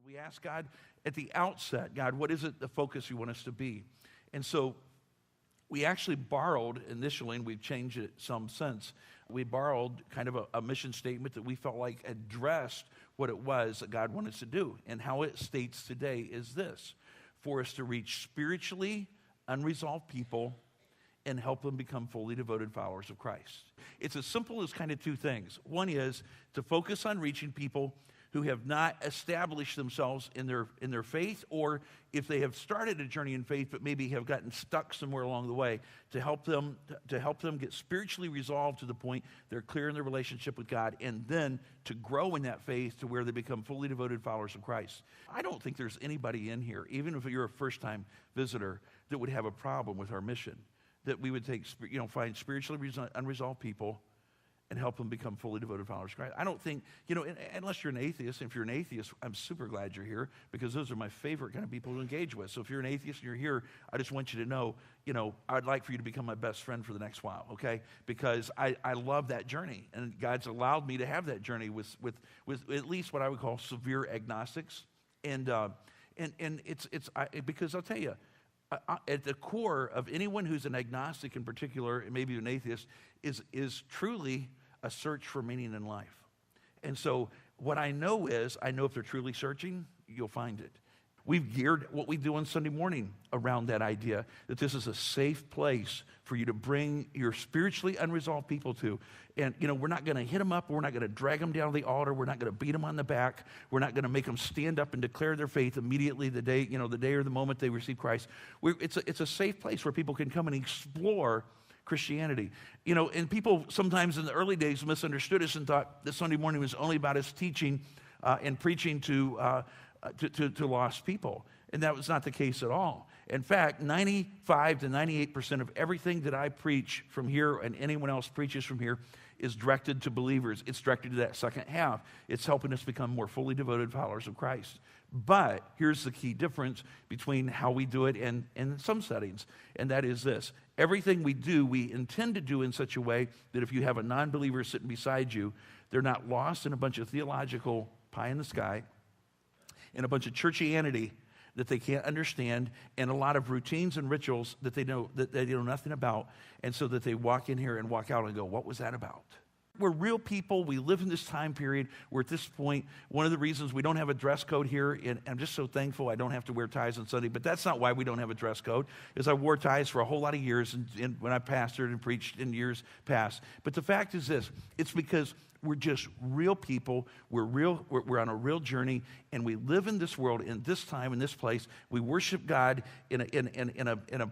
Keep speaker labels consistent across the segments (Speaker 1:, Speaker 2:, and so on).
Speaker 1: We ask God at the outset, God, what is it the focus you want us to be? And so we actually borrowed initially, and we've changed it some since. We borrowed kind of a mission statement that we felt like addressed what it was that God wanted us to do. And how it states today is this: for us to reach spiritually unresolved people and help them become fully devoted followers of Christ. It's as simple as kind of two things. One is to focus on reaching people who have not established themselves in their faith, or if they have started a journey in faith but maybe have gotten stuck somewhere along the way, to help them get spiritually resolved to the point they're clear in their relationship with God, and then to grow in that faith to where they become fully devoted followers of Christ. I don't think there's anybody in here, even if you're a first-time visitor, that would have a problem with our mission, that we would find spiritually unresolved people and help them become fully devoted followers of Christ. I don't think, unless you're an atheist. If you're an atheist, I'm super glad you're here, because those are my favorite kind of people to engage with. So if you're an atheist and you're here, I just want you to know, I'd like for you to become my best friend for the next while, okay? Because I love that journey, and God's allowed me to have that journey with at least what I would call severe agnostics, and because I'll tell you, at the core of anyone who's an agnostic in particular, and maybe an atheist, is truly a search for meaning in life. And so what I know is, I know if they're truly searching, you'll find it. We've geared what we do on Sunday morning around that idea that this is a safe place for you to bring your spiritually unresolved people to. And, we're not going to hit them up. We're not going to drag them down the altar. We're not going to beat them on the back. We're not going to make them stand up and declare their faith immediately the day or the moment they receive Christ. It's a safe place where people can come and explore Christianity. And people sometimes in the early days misunderstood us and thought that Sunday morning was only about us teaching and preaching to lost people. And that was not the case at all. In fact, 95 to 98% of everything that I preach from here and anyone else preaches from here is directed to believers. It's directed to that second half. It's helping us become more fully devoted followers of Christ. But here's the key difference between how we do it and in some settings, and that is this: everything we do, we intend to do in such a way that if you have a non-believer sitting beside you, they're not lost in a bunch of theological pie in the sky and a bunch of churchianity that they can't understand, and a lot of routines and rituals that they know nothing about, and so that they walk in here and walk out and go, what was that about? We're real people. We live in this time period. We're at this point. One of the reasons we don't have a dress code here, and I'm just so thankful I don't have to wear ties on Sunday, but that's not why we don't have a dress code, is I wore ties for a whole lot of years and when I pastored and preached in years past. But the fact is this: it's because we're just real people. We're on a real journey, and we live in this world, in this time, in this place. We worship God in a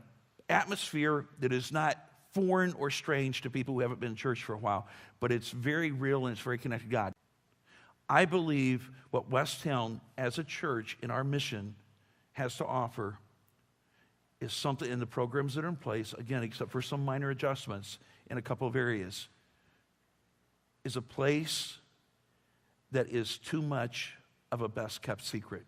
Speaker 1: atmosphere that is not foreign or strange to people who haven't been in church for a while, but it's very real and it's very connected to God. I believe what Westtown as a church in our mission has to offer is something in the programs that are in place, again, except for some minor adjustments in a couple of areas, is a place that is too much of a best-kept secret.